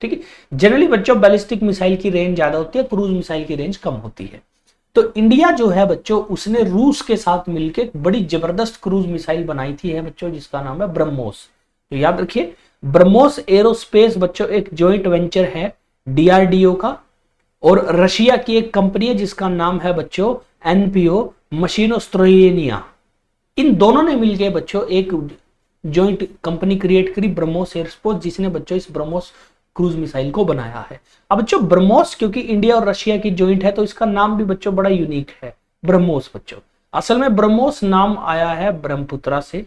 ठीक है। जनरली बच्चों बैलिस्टिक मिसाइल की रेंज ज्यादा होती है, क्रूज मिसाइल की रेंज कम होती है। तो इंडिया जो है बच्चों उसने रूस के साथ मिलकर बड़ी जबरदस्त क्रूज मिसाइल बनाई थी है बच्चों, जिसका नाम है ब्रह्मोस। तो याद रखिए, ब्रह्मोस एरोस्पेस बच्चों एक जॉइंट वेंचर है डीआरडीओ का और रशिया की एक कंपनी है जिसका नाम है बच्चों एनपीओ मशीनोस्ट्रोयेनिया। इन दोनों ने मिलकर बच्चों एक जॉइंट कंपनी क्रिएट करी ब्रह्मोस एयरस्पेस, जिसने बच्चों इस ब्रह्मोस क्रूज मिसाइल को बनाया है। अब बच्चों ब्रह्मोस क्योंकि इंडिया और रशिया की जॉइंट है तो इसका नाम भी बच्चों बड़ा यूनिक है, ब्रह्मोस बच्चों। असल में ब्रह्मोस नाम आया है ब्रह्मपुत्रा से,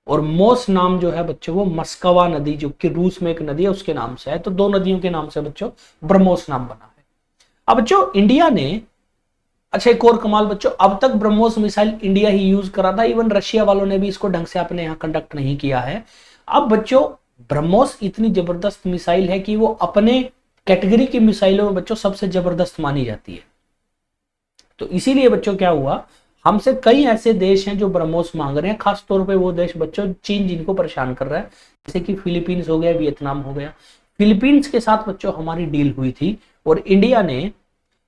और मोस नाम जो है बच्चों वो मस्कवा नदी जो कि रूस में एक नदी है उसके नाम से है। तो दो नदियों के नाम से बच्चों ब्रह्मोस नाम बना है। अब बच्चों इंडिया ने, अच्छा एक और कमाल बच्चों, अब तक ब्रह्मोस मिसाइल इंडिया ही यूज करा था। इवन रशिया वालों ने भी इसको ढंग से अपने यहां कंडक्ट नहीं किया है। अब बच्चों ब्रह्मोस इतनी जबरदस्त मिसाइल है कि वो अपने कैटेगरी की मिसाइलों में बच्चों सबसे जबरदस्त मानी जाती है। तो इसीलिए बच्चों क्या हुआ, हमसे कई ऐसे देश हैं जो ब्रह्मोस मांग रहे हैं। खास तौर पे वो देश बच्चों चीन जिनको परेशान कर रहा है, जैसे कि फिलीपींस हो गया, वियतनाम हो गया। फिलीपींस के साथ बच्चों हमारी डील हुई थी और इंडिया ने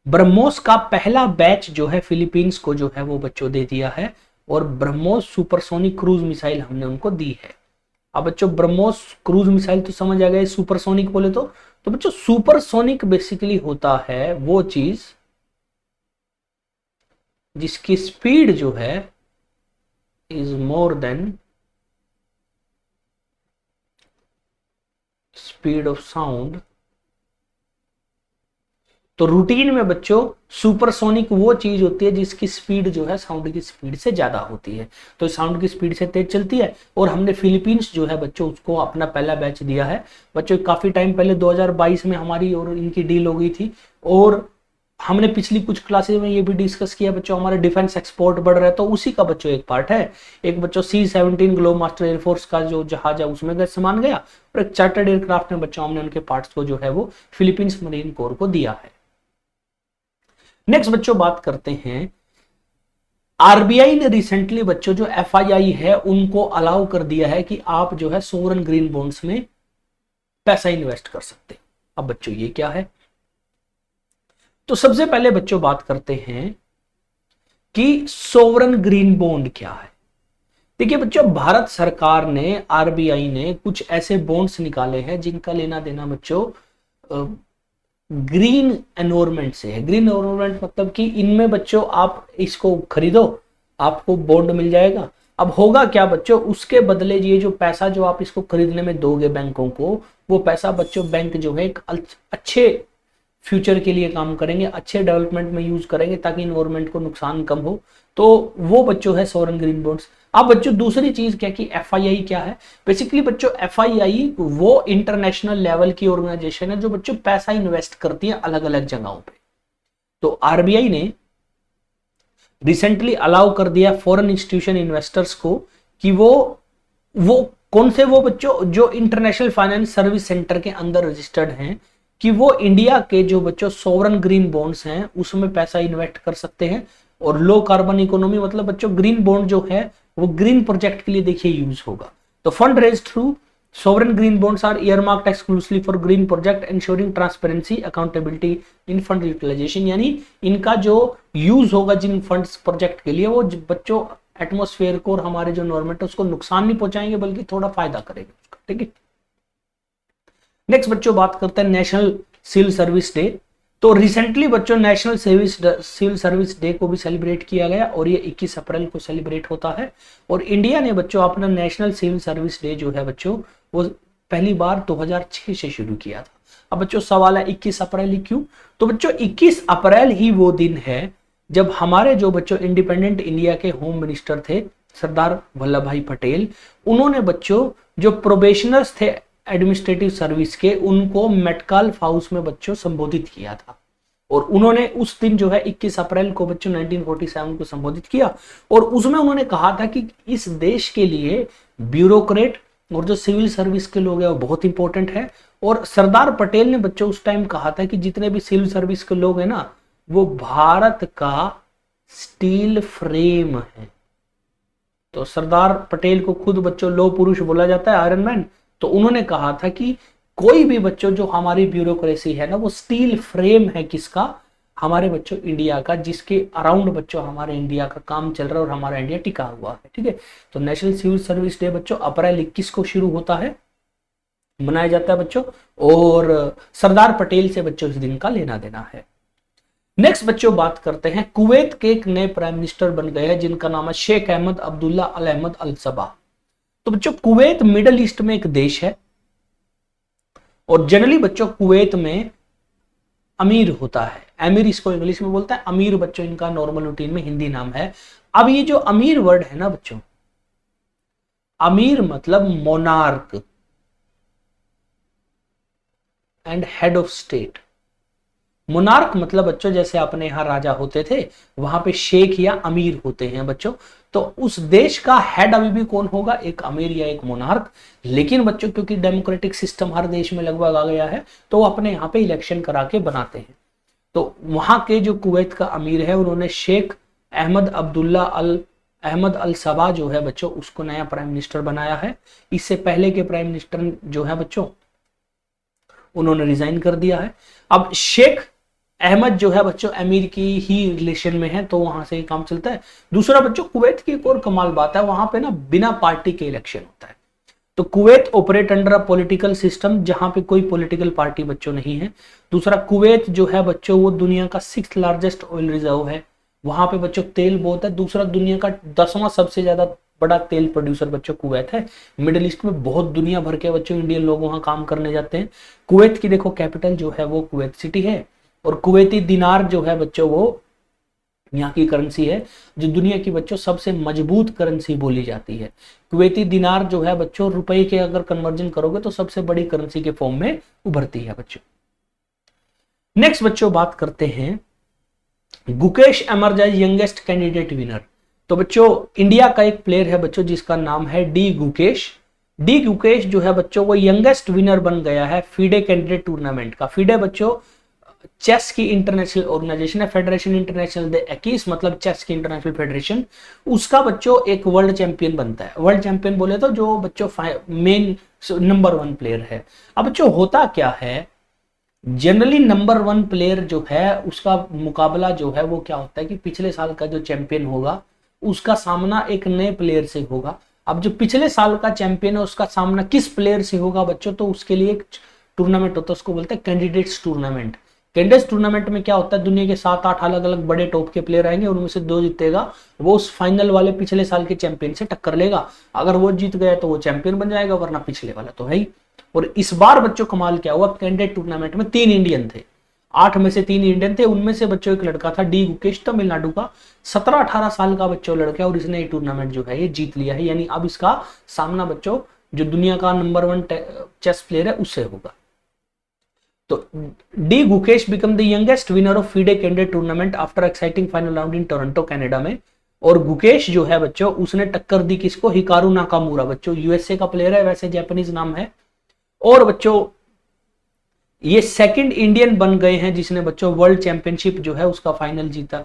ब्रह्मोस का पहला बैच जो है फिलीपींस को जो है वो बच्चों दे दिया है। और ब्रह्मोस सुपरसोनिक क्रूज मिसाइल हमने उनको दी है। अब बच्चों ब्रह्मोस क्रूज मिसाइल तो समझ आ गए, सुपरसोनिक बोले तो बच्चों सुपरसोनिक बेसिकली होता है वो चीज जिसकी स्पीड जो है is more than speed of sound. तो रूटीन में बच्चों सुपरसोनिक वो चीज होती है जिसकी स्पीड जो है साउंड की स्पीड से ज्यादा होती है, तो साउंड की स्पीड से तेज चलती है। और हमने फिलीपींस जो है बच्चों उसको अपना पहला बैच दिया है बच्चों। काफी टाइम पहले 2022 में हमारी और इनकी डील हो गई थी, और हमने पिछली कुछ क्लासेस में ये भी डिस्कस किया बच्चों, हमारे डिफेंस एक्सपोर्ट बढ़ रहा है, तो उसी का बच्चों एक पार्ट है। एक बच्चों C-17 ग्लोब मास्टर एयरफोर्स का जो जहाज है उसमें गए सामान गया, और एक चार्टर्ड एयरक्राफ्ट में बच्चों हमने उनके पार्ट्स को जो है वो फिलीपींस मरीन कोर को दिया है। नेक्स्ट बच्चों बात करते हैं, आरबीआई ने रिसेंटली बच्चों जो एफआईआई है उनको अलाउ कर दिया है कि आप जो है सोवरन ग्रीन बॉन्ड्स में पैसा इन्वेस्ट कर सकते हैं। अब बच्चों ये क्या है, तो सबसे पहले बच्चों बात करते हैं कि सोवरन ग्रीन बॉन्ड क्या है। देखिए बच्चों, भारत सरकार ने, आरबीआई ने कुछ ऐसे बॉन्ड्स निकाले हैं जिनका लेना देना बच्चों ग्रीन एनवायरमेंट से है। ग्रीन एनवायरमेंट मतलब कि इनमें बच्चों आप इसको खरीदो, आपको बॉन्ड मिल जाएगा। अब होगा क्या बच्चों, उसके बदले ये जो पैसा जो आप इसको खरीदने में दोगे बैंकों को, वो पैसा बच्चों बैंक जो है एक अच्छे फ्यूचर के लिए काम करेंगे, अच्छे डेवलपमेंट में यूज करेंगे ताकि इन्वायरमेंट को नुकसान कम हो। तो वो बच्चों है सोवरन ग्रीन बॉन्ड्स। अब बच्चों दूसरी चीज क्या कि एफआईआई क्या है। बेसिकली बच्चों एफआईआई वो इंटरनेशनल लेवल की ऑर्गेनाइजेशन है जो बच्चों पैसा इन्वेस्ट करती है अलग अलग जगहों पे। तो आरबीआई ने रिसेंटली अलाउ कर दिया फॉरेन इंस्टीट्यूशन इन्वेस्टर्स को कि वो कौन से वो बच्चों जो इंटरनेशनल फाइनेंस सर्विस सेंटर के अंदर रजिस्टर्ड हैं, कि वो इंडिया के जो बच्चों सोवरन ग्रीन बॉन्ड्स हैं उसमें पैसा इन्वेस्ट कर सकते हैं। और लो कार्बन इकोनॉमी मतलब बच्चों ग्रीन बॉन्ड जो है वो ग्रीन प्रोजेक्ट के लिए देखिए यूज होगा। तो fund raise through sovereign green bonds are earmarked exclusively for green project ensuring transparency accountability in fund utilization, यानी इनका जो यूज होगा जिन फंड्स प्रोजेक्ट के लिए वो बच्चों एटमॉस्फेयर को और हमारे जो एनवायरमेंट है उसको नुकसान नहीं पहुंचाएंगे बल्कि थोड़ा फायदा करेंगे उसका। ठीक है, नेक्स्ट बच्चों बात करते हैं नेशनल सिविल सर्विस डे। तो रिसेंटली बच्चों नेशनल सिविल सर्विस डे को भी सेलिब्रेट किया गया और ये 21 अप्रैल को सेलिब्रेट होता है। और इंडिया ने बच्चों अपना नेशनल सिविल सर्विस डे जो है बच्चों वो पहली बार 2006 से शुरू किया था। अब बच्चों सवाल है 21 अप्रैल ही क्यों? तो बच्चों 21 अप्रैल ही वो दिन है जब हमारे जो बच्चों इंडिपेंडेंट इंडिया के होम मिनिस्टर थे सरदार वल्लभ भाई पटेल, उन्होंने बच्चों जो प्रोबेशनर्स थे एडमिनिस्ट्रेटिव सर्विस के उनको मेटकाल्फ हाउस में बच्चों संबोधित किया था। और उन्होंने उस दिन जो है 21 अप्रैल को बच्चों 1947 को संबोधित किया और उसमें उन्होंने कहा था कि इस देश के लिए ब्यूरोक्रेट और जो सिविल सर्विस के लोग हैं वो बहुत इंपॉर्टेंट है। और सरदार पटेल ने बच्चों उस टाइम कहा था कि जितने भी सिविल सर्विस के लोग हैं ना वो भारत का स्टील फ्रेम है। तो सरदार पटेल को खुद बच्चों लौह पुरुष बोला जाता है, आयरन मैन। तो उन्होंने कहा था कि कोई भी बच्चों जो हमारी ब्यूरोक्रेसी है ना वो स्टील फ्रेम है किसका, हमारे बच्चों इंडिया का, जिसके अराउंड बच्चों हमारे इंडिया का काम चल रहा है और हमारा इंडिया टिका हुआ है। ठीक है, तो नेशनल सिविल सर्विस डे बच्चों अप्रैल 21 को शुरू होता है, मनाया जाता है बच्चों। और सरदार पटेल से बच्चों इस दिन का लेना देना है। नेक्स्ट बच्चों बात करते हैं, कुवैत के एक नए प्राइम मिनिस्टर बन गए हैं जिनका नाम है शेख अहमद अब्दुल्ला अल अहमद अल सबा। तो बच्चों कुवैत मिडिल ईस्ट में एक देश है और जनरली बच्चों कुवैत में अमीर होता है, अमीर इसको इंग्लिश में बोलता है, अमीर बच्चों इनका नॉर्मल रूटीन में हिंदी नाम है। अब ये जो अमीर वर्ड है ना बच्चों, अमीर मतलब monarch and head of state. Monarch मतलब बच्चों जैसे अपने यहां राजा होते थे वहां पे शेख या अमीर होते हैं बच्चों। तो उस देश का हेड अभी भी कौन होगा, एक अमीर या एक मोनार्क। लेकिन बच्चों क्योंकि डेमोक्रेटिक सिस्टम हर देश में लगभग आ गया है तो वो अपने यहाँ पे इलेक्शन करा के बनाते हैं। तो वहां के जो कुवैत का अमीर है उन्होंने शेख अहमद अब्दुल्ला अल अहमद अल सबा जो है बच्चों उसको नया प्राइम मिनिस्टर बनाया है। इससे पहले के प्राइम मिनिस्टर जो है बच्चों उन्होंने रिजाइन कर दिया है। अब शेख अहमद जो है बच्चों अमीर की ही रिलेशन में है तो वहां से ही काम चलता है। दूसरा बच्चों कुवैत की एक और कमाल बात है, वहां पे ना बिना पार्टी के इलेक्शन होता है। तो Kuwait operate under a political system जहां पे कोई पॉलिटिकल पार्टी बच्चों नहीं है। दूसरा कुवैत जो है बच्चों वो दुनिया का 6th लार्जेस्ट ऑयल रिजर्व है, वहां पे बच्चों तेल बहुत है। दूसरा दुनिया का 10वां सबसे ज्यादा बड़ा तेल प्रोड्यूसर बच्चों कुवैत है। मिडिल ईस्ट में बहुत दुनिया भर के बच्चों इंडियन लोग वहां काम करने जाते हैं। कुवैत की देखो कैपिटल जो है वो कुवैत सिटी है और कुवैती दिनार जो है बच्चों वो यहाँ की करेंसी है जो दुनिया की बच्चों सबसे मजबूत करेंसी बोली जाती है। कुवैती दिनार जो है बच्चों रुपए के अगर कन्वर्जन करोगे तो सबसे बड़ी करेंसी के फॉर्म में उभरती है बच्चों। नेक्स्ट बच्चों बात करते हैं Gukesh emerge as youngest candidate winner. तो बच्चों इंडिया का एक प्लेयर है बच्चों जिसका नाम है डी गुकेश। डी गुकेश जो है बच्चों वो यंगेस्ट विनर बन गया है फीडे कैंडिडेट टूर्नामेंट का। फीडे बच्चों चेस की इंटरनेशनल ऑर्गेनाइजेशन है, फेडरेशन इंटरनेशनल दे एक्कीस मतलब चेस की इंटरनेशनल फेडरेशन, उसका बच्चों एक वर्ल्ड चैंपियन बनता है। वर्ल्ड चैंपियन बोले तो जो बच्चों मेन नंबर 1 प्लेयर है। अब बच्चों होता क्या है, जनरली नंबर 1 प्लेयर जो है उसका मुकाबला जो है वो क्या होता है कि पिछले साल का जो चैंपियन होगा उसका सामना एक नए प्लेयर से होगा। अब जो पिछले साल का चैंपियन है उसका सामना किस प्लेयर से होगा बच्चों, तो उसके लिए एक टूर्नामेंट होता है, उसको बोलते हैं कैंडिडेट्स टूर्नामेंट। कैंडिडेट्स टूर्नामेंट में क्या होता है, दुनिया के 7-8 अलग अलग बड़े टॉप के प्लेयर आएंगे, उनमें से 2 जीतेगा, वो उस फाइनल वाले पिछले साल के चैंपियन से टक्कर लेगा। अगर वो जीत गया तो वो चैंपियन बन जाएगा, वरना पिछले वाला तो है ही। और इस बार बच्चों कमाल क्या हुआ, कैंडिडेट टूर्नामेंट में 3 इंडियन थे, 8 में से 3 इंडियन थे। उनमें से बच्चों एक लड़का था डी गुकेश, तमिलनाडु का 17-18 साल का बच्चों लड़का है और इसने ये टूर्नामेंट जो है ये जीत लिया है। यानी अब इसका सामना बच्चों जो दुनिया का नंबर 1 चेस प्लेयर है उससे होगा। तो D Gukesh become the youngest winner of FIDE candidate tournament after exciting final round in Toronto Canada में। और गुकेश जो है बच्चों उसने टक्कर दी किसको, हिकारू नाकामुरा। बच्चों यूएसए का प्लेयर है, वैसे जापानीज नाम है। और बच्चों ये सेकंड इंडियन बन गए हैं जिसने बच्चों वर्ल्ड चैंपियनशिप जो है उसका फाइनल जीता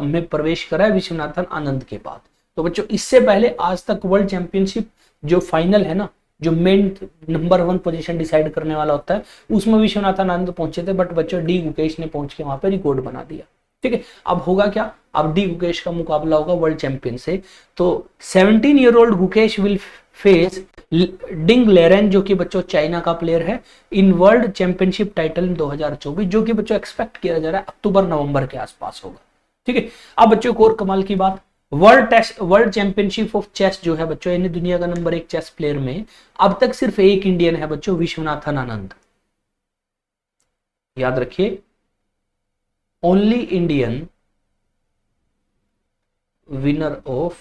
में प्रवेश करा है विश्वनाथन आनंद के बाद। तो बच्चों इससे पहले आज तक वर्ल्ड चैंपियनशिप जो फाइनल है ना, जो मेन नंबर 1 पोजीशन डिसाइड करने वाला होता है, उसमें विश्वनाथन आनंद पहुंचे थे, बट बच्चों डी गुकेश ने पहुंच के वहां पे रिकॉर्ड बना दिया। ठीक है, अब होगा क्या, अब डी गुकेश का मुकाबला होगा वर्ल्ड चैंपियन से। तो 17 year old Gukesh will face ding Liren जो कि बच्चों चाइना का प्लेयर है इन वर्ल्ड चैंपियनशिप टाइटल 2024, जो कि बच्चों एक्सपेक्ट किया जा रहा है अक्टूबर-नवंबर के आसपास होगा। ठीक है, अब बच्चों को और कमाल की बात, वर्ल्ड चैंपियनशिप ऑफ चेस जो है बच्चों यानी दुनिया का नंबर 1 चेस प्लेयर में अब तक सिर्फ एक इंडियन है बच्चों, विश्वनाथन आनंद। याद रखिए, only Indian winner of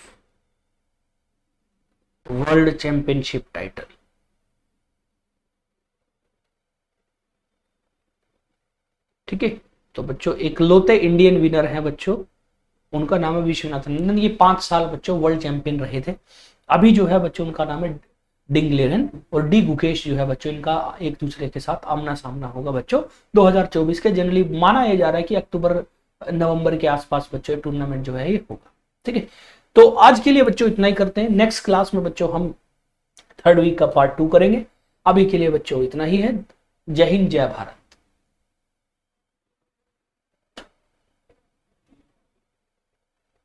world championship title. ठीक है, तो बच्चों इकलौते इंडियन विनर हैं बच्चों, उनका नाम है विश्वनाथन आनंद। ये 5 साल बच्चों वर्ल्ड चैंपियन रहे थे। अभी जो है बच्चों उनका नाम है डिंग लेरेन और डी गुकेश जो है बच्चों इनका एक दूसरे के साथ आमना सामना होगा बच्चों 2024 के। जनरली माना यह जा रहा है कि अक्टूबर-नवंबर के आसपास बच्चों टूर्नामेंट जो है ये होगा। ठीक है, तो आज के लिए बच्चों इतना ही करते हैं। नेक्स्ट क्लास में बच्चों हम 3rd वीक का पार्ट 2 करेंगे। अभी के लिए बच्चों इतना ही है। जय हिंद, जय भारत।